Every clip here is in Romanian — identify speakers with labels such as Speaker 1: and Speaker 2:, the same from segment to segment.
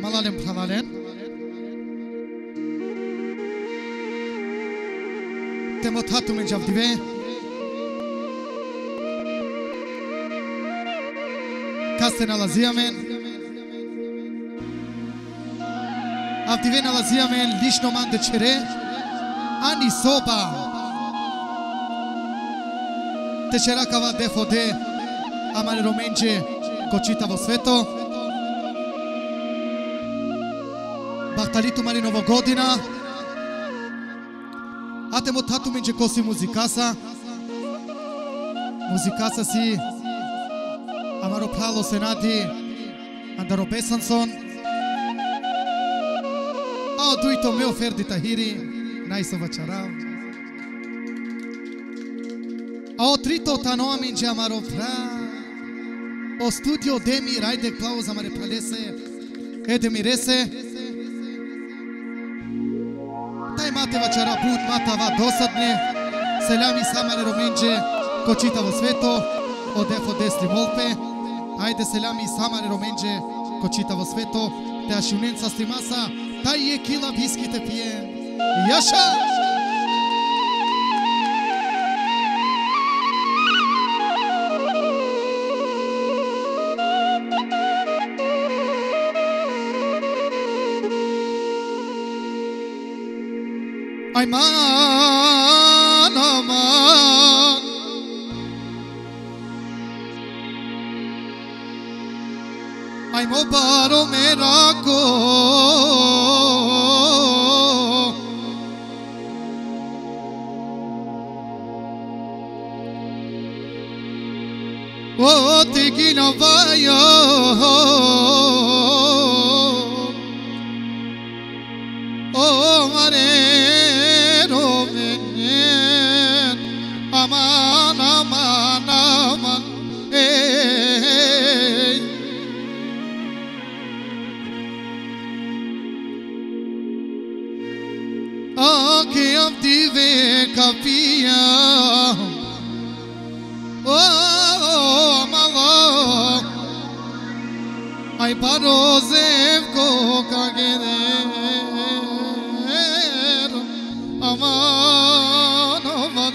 Speaker 1: Hamalalen Phalalen Temotatu Menjavdive Kasten Alaziamen Avdiven Alaziamen Lishnoman de Chere Ani Soba Tečera Kava Defode Amane Romenje Kočitavo sveto Bahtalitu Mari Novogodina Atemo Tatu Menje Kosi Muzikasa Muzikasa si Amaro Pralo Senati Andaro Besanson Ao Duito Meu Ferdi Tahiri Naiso Vacharau Ao Trito Tanoa Menje Amaro Pra O studio Demi Raide Klaus Amare Pralese Edemirese Tai Mate Vachara Put Mata Va Dosadne Selami Samare Romenje Kočitavo sveto Odefo Destri Molpe Ajde Selami Samare Romenje Kočitavo sveto Te Ašunenca Stimasa Tai je kila viski te pije Jaša! Ayman aman Ay mo baro merako O tigina vayo O mare Aman, aman, aman, ey Aki avdive kapia Oh, amalo Ay parozev ko kageder Aman, aman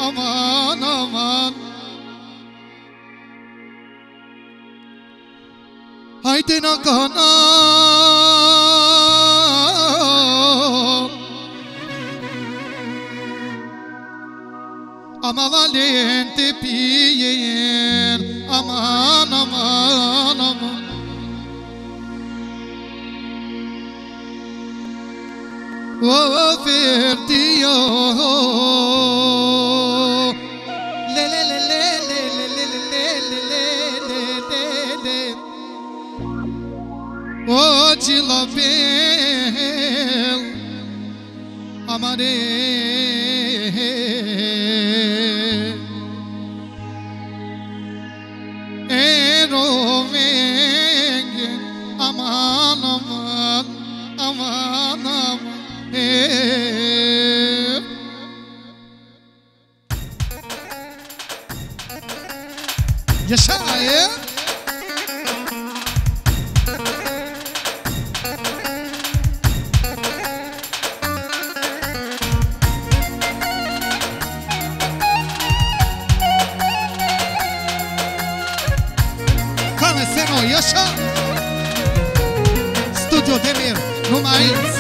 Speaker 1: Aman aman Haydi nakana Amavalente piyen Aman aman aman Oh, Ferdio Le le le le le le le le le le Oh, Gilabel Amare Eromenge Aman aman aman aman Yaşa ya Kame Seno yaşa Studio Demir Nummer 1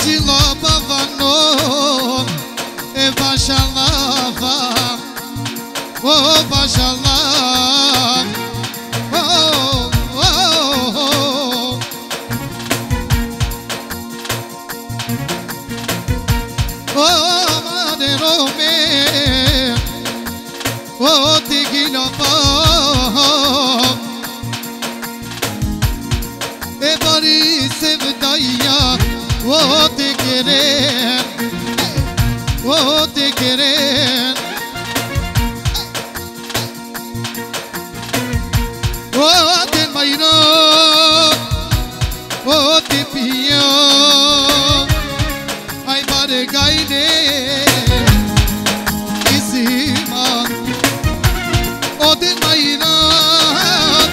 Speaker 1: Jila bavanon E bashalava Oh bashalava Oh oh oh Oh maderome Oh tigilava E bari sevdaya Oh te querer Oh te querer Oh te mairar Oh te pia Ai bare gaine Isima Oh te mairar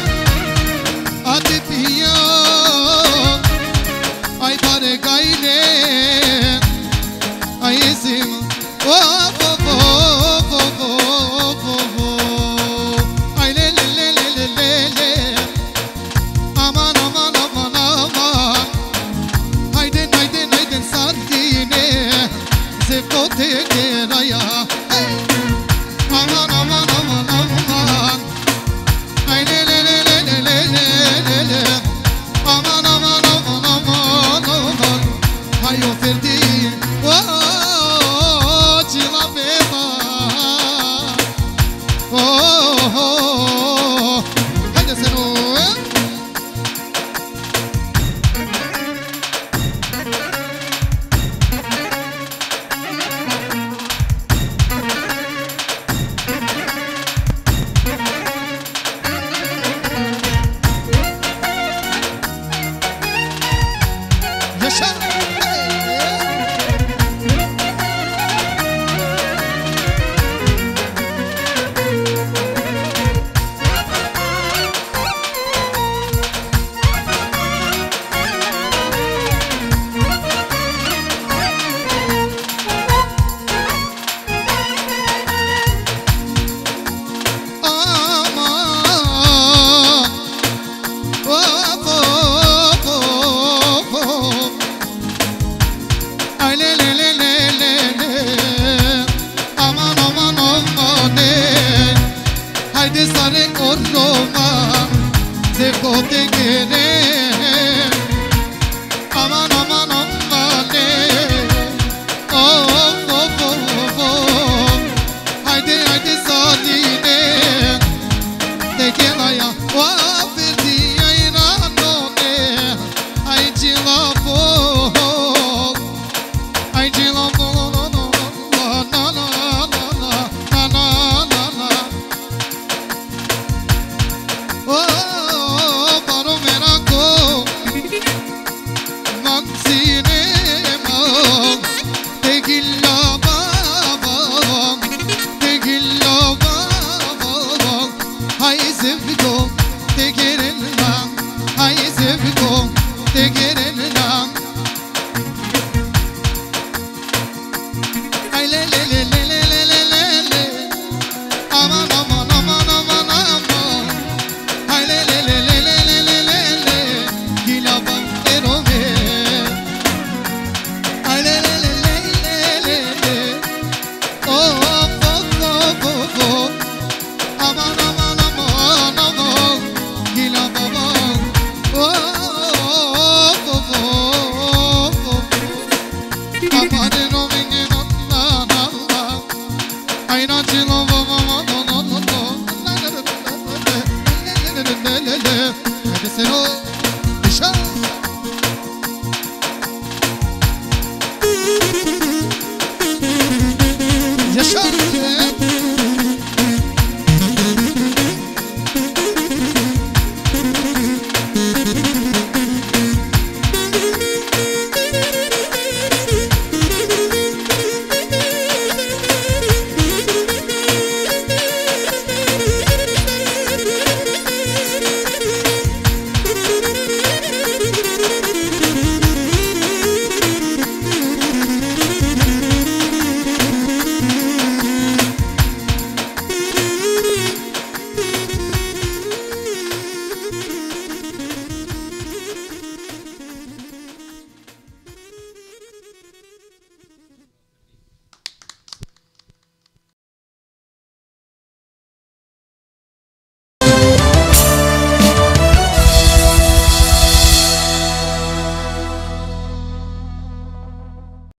Speaker 1: A te pia Ai bare gaine Ai isima Oh oh oh oh oh oh oh Ai le le le le le le Aman aman aman aman Hayden hayden hayden sardine Zevkote geraya Aman aman aman aman Ay le le le le le le le le Aman aman aman aman aman Hayo ferdi Oh Cila beba Oh Haydi sen o Yaşa Haydi sare koruma Zevkote gere Aman aman aman Oh oh oh oh Haydi haydi sadine De gelaya Wa verdi ayranone Ay cilafo Ay cilafo Oh, paro meraco, manzine ma, te gilla baba, hay sevdo, te gelen la, hay sevdo, te gelen la.